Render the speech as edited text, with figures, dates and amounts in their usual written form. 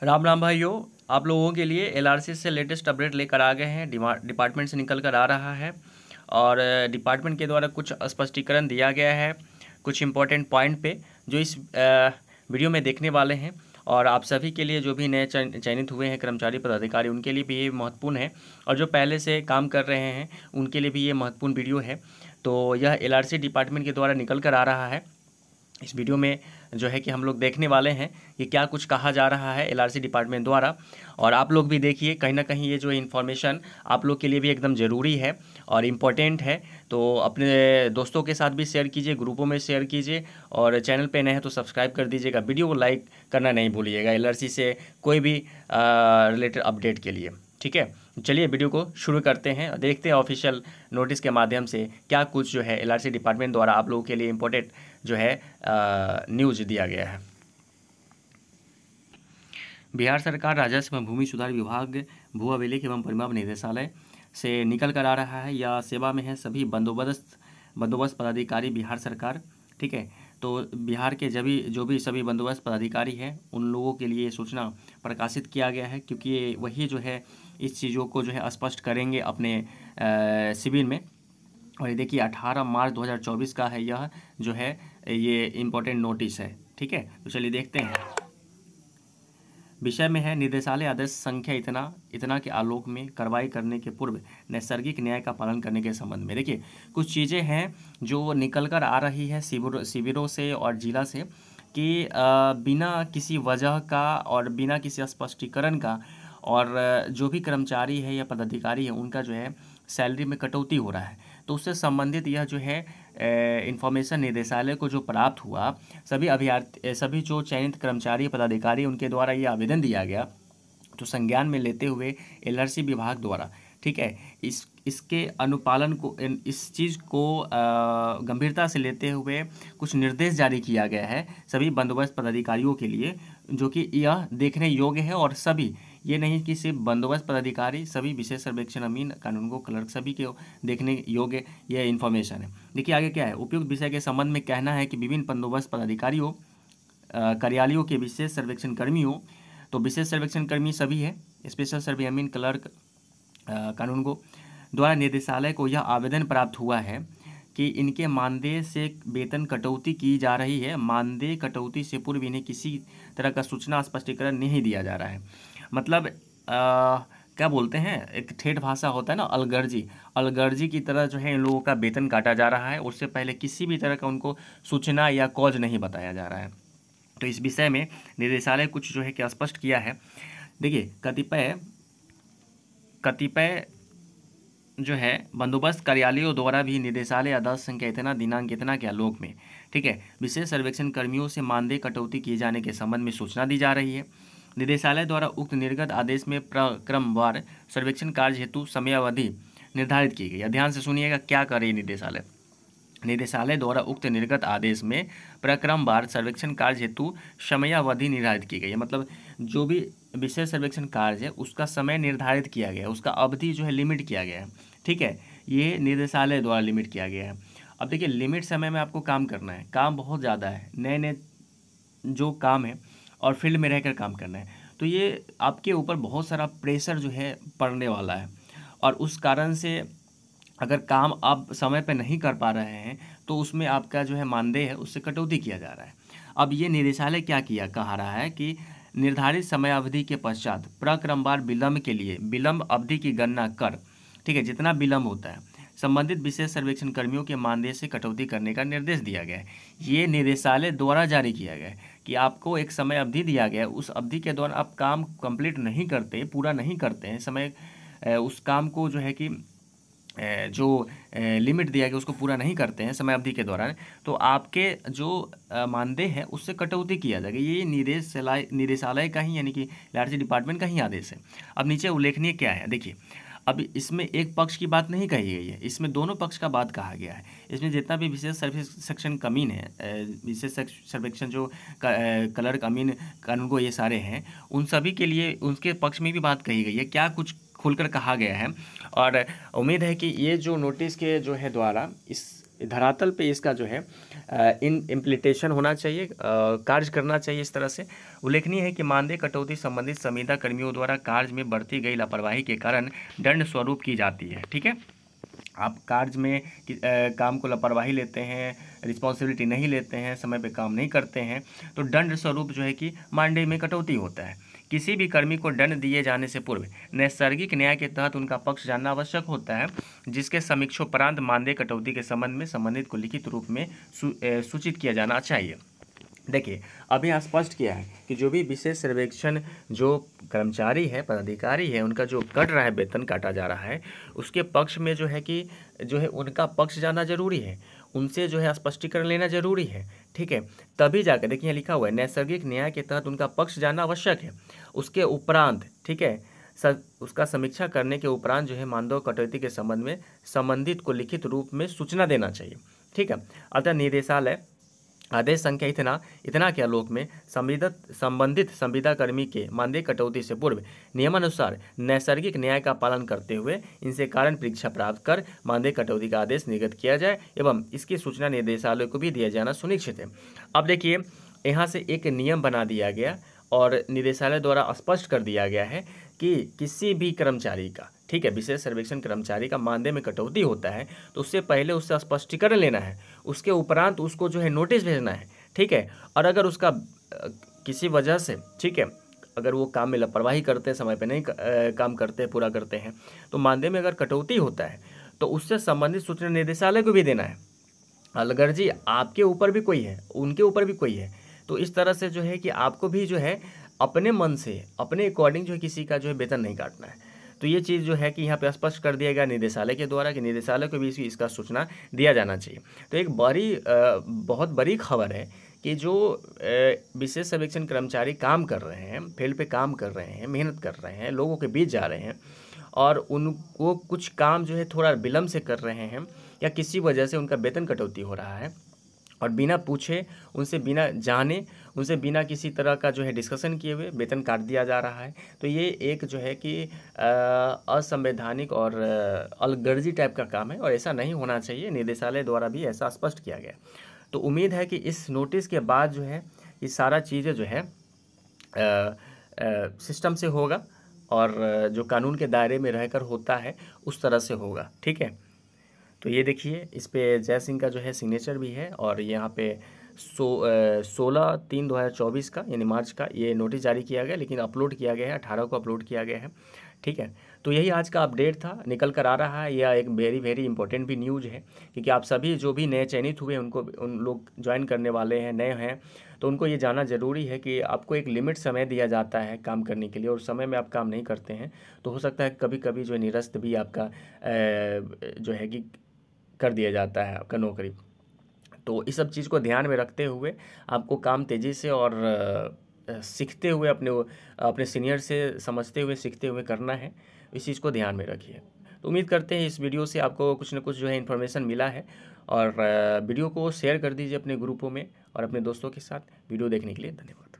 राम राम भाइयों। आप लोगों के लिए एलआरसी से लेटेस्ट अपडेट लेकर आ गए हैं। डिपार्टमेंट से निकल कर आ रहा है और डिपार्टमेंट के द्वारा कुछ स्पष्टीकरण दिया गया है कुछ इम्पोर्टेंट पॉइंट पे, जो इस वीडियो में देखने वाले हैं। और आप सभी के लिए, जो भी नए चयनित हुए हैं कर्मचारी पदाधिकारी, उनके लिए भी ये महत्वपूर्ण है, और जो पहले से काम कर रहे हैं उनके लिए भी ये महत्वपूर्ण वीडियो है। तो यह एलआरसी डिपार्टमेंट के द्वारा निकल कर आ रहा है। इस वीडियो में जो है कि हम लोग देखने वाले हैं कि क्या कुछ कहा जा रहा है एलआरसी डिपार्टमेंट द्वारा, और आप लोग भी देखिए, कहीं ना कहीं ये जो इन्फॉर्मेशन आप लोग के लिए भी एकदम ज़रूरी है और इम्पोर्टेंट है। तो अपने दोस्तों के साथ भी शेयर कीजिए, ग्रुपों में शेयर कीजिए, और चैनल पे नए हैं तो सब्सक्राइब कर दीजिएगा। वीडियो को लाइक करना नहीं भूलिएगा एलआरसी से कोई भी रिलेटेड अपडेट के लिए। ठीक है, चलिए वीडियो को शुरू करते हैं और देखते हैं ऑफिशियल नोटिस के माध्यम से क्या कुछ जो है एलआरसी डिपार्टमेंट द्वारा आप लोगों के लिए इम्पोर्टेंट जो है न्यूज़ दिया गया है। बिहार सरकार राजस्व एवं भूमि सुधार विभाग, भू अभिलेख एवं परिमाप निदेशालय से निकल कर आ रहा है या सेवा में है सभी बंदोबस्त पदाधिकारी बिहार सरकार। ठीक है, तो बिहार के जो भी सभी बंदोबस्त पदाधिकारी हैं उन लोगों के लिए सूचना प्रकाशित किया गया है, क्योंकि ये वही जो है इस चीज़ों को जो है स्पष्ट करेंगे अपने शिविर में। और ये देखिए 18 मार्च 2024 का है, यह जो है ये इम्पोर्टेंट नोटिस है। ठीक है, तो चलिए देखते हैं। विषय में है निदेशालय आदेश संख्या इतना के आलोक में कार्रवाई करने के पूर्व नैसर्गिक न्याय का पालन करने के संबंध में। देखिए कुछ चीज़ें हैं जो निकल कर आ रही है शिविरों से और जिला से, कि बिना किसी वजह का और बिना किसी स्पष्टीकरण का, और जो भी कर्मचारी है या पदाधिकारी है उनका जो है सैलरी में कटौती हो रहा है। तो उससे संबंधित यह जो है इंफॉर्मेशन निदेशालय को जो प्राप्त हुआ, सभी जो चयनित कर्मचारी पदाधिकारी उनके द्वारा ये आवेदन दिया गया, तो संज्ञान में लेते हुए एलआरसी विभाग द्वारा, ठीक है, इसके अनुपालन को, इस चीज़ को गंभीरता से लेते हुए कुछ निर्देश जारी किया गया है सभी बंदोबस्त पदाधिकारियों के लिए, जो कि यह देखने योग्य है। और सभी, ये नहीं कि सिर्फ बंदोबस्त पदाधिकारी, सभी विशेष सर्वेक्षण अमीन, कानूनगो, क्लर्क, सभी के देखने योग्य यह इन्फॉर्मेशन है। देखिए आगे क्या है। उपयुक्त विषय के संबंध में कहना है कि विभिन्न बंदोबस्त पदाधिकारियों, कार्यालयों के विशेष सर्वेक्षण कर्मियों, तो विशेष सर्वेक्षण कर्मी सभी है, स्पेशल सर्वे अमीन, क्लर्क, कानूनगो द्वारा निदेशालय को यह आवेदन प्राप्त हुआ है कि इनके मानदेय से वेतन कटौती की जा रही है। मानदेय कटौती से पूर्व इन्हें किसी तरह का सूचना स्पष्टीकरण नहीं दिया जा रहा है। मतलब क्या बोलते हैं, एक ठेठ भाषा होता है ना, अलगर्जी की तरह जो है इन लोगों का वेतन काटा जा रहा है। उससे पहले किसी भी तरह का उनको सूचना या कॉज नहीं बताया जा रहा है। तो इस विषय में निदेशालय कुछ जो है क्या स्पष्ट किया है। देखिए कतिपय जो है बंदोबस्त कार्यालयों द्वारा भी निदेशालय आदेश संख्या इतना दिनांक इतना के आलोक में, ठीक है, विशेष सर्वेक्षण कर्मियों से मानदेय कटौती किए जाने के संबंध में सूचना दी जा रही है। निदेशालय द्वारा उक्त निर्गत आदेश में प्रक्रमवार सर्वेक्षण कार्य हेतु समयावधि निर्धारित की गई। ध्यान से सुनिएगा क्या करे निदेशालय। निदेशालय द्वारा उक्त निर्गत आदेश में प्रक्रमवार सर्वेक्षण कार्य हेतु समयावधि निर्धारित की गई है। मतलब जो भी विशेष सर्वेक्षण कार्य है उसका समय निर्धारित किया गया है, उसका अवधि जो है लिमिट किया गया है। ठीक है, ये निदेशालय द्वारा लिमिट किया गया है। अब देखिए लिमिट समय में आपको काम करना है, काम बहुत ज़्यादा है, नए नए जो काम है और फील्ड में रहकर काम करना है, तो ये आपके ऊपर बहुत सारा प्रेशर जो है पड़ने वाला है। और उस कारण से अगर काम आप समय पर नहीं कर पा रहे हैं तो उसमें आपका जो है मानदेय है उससे कटौती किया जा रहा है। अब ये निदेशालय क्या कहा रहा है कि निर्धारित समय अवधि के पश्चात प्रक्रमवार विलंब के लिए विलंब अवधि की गणना कर, ठीक है, जितना विलंब होता है संबंधित विशेष सर्वेक्षण कर्मियों के मानदेय से कटौती करने का निर्देश दिया गया है। ये निदेशालय द्वारा जारी किया गया है कि आपको एक समय अवधि दिया गया है, उस अवधि के दौरान आप काम कंप्लीट नहीं करते, पूरा नहीं करते हैं समय, उस काम को जो है कि जो लिमिट दिया गया उसको पूरा नहीं करते हैं समय अवधि के दौरान, तो आपके जो मानदेय है उससे कटौती किया जाएगा। ये निदेशालय का ही, यानी कि एलआरसी डिपार्टमेंट का ही आदेश है। अब नीचे उल्लेखनीय क्या है, देखिए अब इसमें एक पक्ष की बात नहीं कही गई है, इसमें दोनों पक्ष का बात कहा गया है। इसमें जितना भी विशेष सर्वेक्षण कमीन है, विशेष सर्वेक्षण जो क्लर्क, अमीन, कानूनगो, ये सारे हैं, उन सभी के लिए उनके पक्ष में भी बात कही गई है, क्या कुछ खुलकर कहा गया है। और उम्मीद है कि ये जो नोटिस के जो है द्वारा धरातल पे इसका जो है इम्प्लीमेंटेशन होना चाहिए, कार्य करना चाहिए इस तरह से। उल्लेखनीय है कि मानदेय कटौती संबंधित संविदा कर्मियों द्वारा कार्य में बरती गई लापरवाही के कारण दंड स्वरूप की जाती है। ठीक है, आप कार्य में काम को लापरवाही लेते हैं, रिस्पॉन्सिबिलिटी नहीं लेते हैं, समय पे काम नहीं करते हैं, तो दंड स्वरूप जो है कि मानदेय में कटौती होता है। किसी भी कर्मी को दंड दिए जाने से पूर्व नैसर्गिक न्याय के तहत उनका पक्ष जानना आवश्यक होता है, जिसके समीक्षोपरांत मानदेय कटौती के संबंध में संबंधित को लिखित रूप में सूचित किया जाना चाहिए। देखिए, अभी यहाँ स्पष्ट किया है कि जो भी विशेष सर्वेक्षण जो कर्मचारी है, पदाधिकारी है, उनका जो कट रहा है, वेतन काटा जा रहा है, उसके पक्ष में जो है कि जो है उनका पक्ष जानना जरूरी है, उनसे जो है स्पष्टीकरण लेना जरूरी है। ठीक है, तभी जाकर देखिए यहाँ लिखा हुआ है नैसर्गिक न्याय के तहत उनका पक्ष जानना आवश्यक है। उसके उपरांत, ठीक है, उसका समीक्षा करने के उपरांत जो है मानदेय कटौती के संबंध में संबंधित को लिखित रूप में सूचना देना चाहिए। ठीक है, अतः निदेशालय आदेश संख्या इतना के आलोक में संबंधित संविदा कर्मी के मानदेय कटौती से पूर्व नियमानुसार नैसर्गिक न्याय का पालन करते हुए इनसे कारण परीक्षा प्राप्त कर मानदेय कटौती का आदेश निर्गत किया जाए एवं इसकी सूचना निदेशालय को भी दिया जाना सुनिश्चित है। अब देखिए, यहाँ से एक नियम बना दिया गया और निदेशालय द्वारा स्पष्ट कर दिया गया है कि किसी भी कर्मचारी का, ठीक है, विशेष सर्वेक्षण कर्मचारी का मानदेय में कटौती होता है तो उससे पहले उससे स्पष्टीकरण लेना है, उसके उपरांत उसको जो है नोटिस भेजना है। ठीक है, और अगर उसका किसी वजह से, ठीक है, अगर वो काम में लापरवाही करते हैं, समय पे नहीं काम करते पूरा करते हैं, तो मानदेय में अगर कटौती होता है तो उससे संबंधित सूचना निदेशालय को भी देना है। अगर जी आपके ऊपर भी कोई है, उनके ऊपर भी कोई है, तो इस तरह से जो है कि आपको भी जो है अपने मन से, अपने अकॉर्डिंग जो है किसी का जो है वेतन नहीं काटना है। तो ये चीज़ जो है कि यहाँ पे स्पष्ट कर दिया गया निदेशालय के द्वारा कि निदेशालय को भी इसका सूचना दिया जाना चाहिए। तो एक बहुत बड़ी खबर है कि जो विशेष सर्वेक्षण कर्मचारी काम कर रहे हैं, फील्ड पे काम कर रहे हैं, मेहनत कर रहे हैं, लोगों के बीच जा रहे हैं और उनको कुछ काम जो है थोड़ा विलम्ब से कर रहे हैं या किसी वजह से उनका वेतन कटौती हो रहा है और बिना पूछे, उनसे बिना जाने, उनसे बिना किसी तरह का जो है डिस्कशन किए हुए वेतन काट दिया जा रहा है। तो ये एक जो है कि असंवैधानिक और अलगर्जी टाइप का काम है और ऐसा नहीं होना चाहिए। निदेशालय द्वारा भी ऐसा स्पष्ट किया गया। तो उम्मीद है कि इस नोटिस के बाद जो है ये सारा चीज़ें जो है सिस्टम से होगा और जो कानून के दायरे में रहकर होता है उस तरह से होगा। ठीक है, तो ये देखिए, इस पे जय सिंह का जो है सिग्नेचर भी है और यहाँ पे 16/3/2024 का यानी मार्च का ये नोटिस जारी किया गया, लेकिन अपलोड किया गया है 18 को अपलोड किया गया है। ठीक है, तो यही आज का अपडेट था, निकल कर आ रहा है। यह एक वेरी इंपॉर्टेंट भी न्यूज़ है क्योंकि आप सभी जो भी नए चयनित हुए उन लोग ज्वाइन करने वाले हैं, नए हैं, तो उनको ये जानना ज़रूरी है कि आपको एक लिमिट समय दिया जाता है काम करने के लिए और समय में आप काम नहीं करते हैं तो हो सकता है कभी कभी जो है निरस्त भी आपका जो है कि कर दिया जाता है आपका नौकरी। तो इस सब चीज़ को ध्यान में रखते हुए आपको काम तेज़ी से और सीखते हुए अपने सीनियर से समझते हुए सीखते हुए करना है। इस चीज़ को ध्यान में रखिए। तो उम्मीद करते हैं इस वीडियो से आपको कुछ न कुछ जो है इन्फॉर्मेशन मिला है और वीडियो को शेयर कर दीजिए अपने ग्रुपों में और अपने दोस्तों के साथ। वीडियो देखने के लिए धन्यवाद।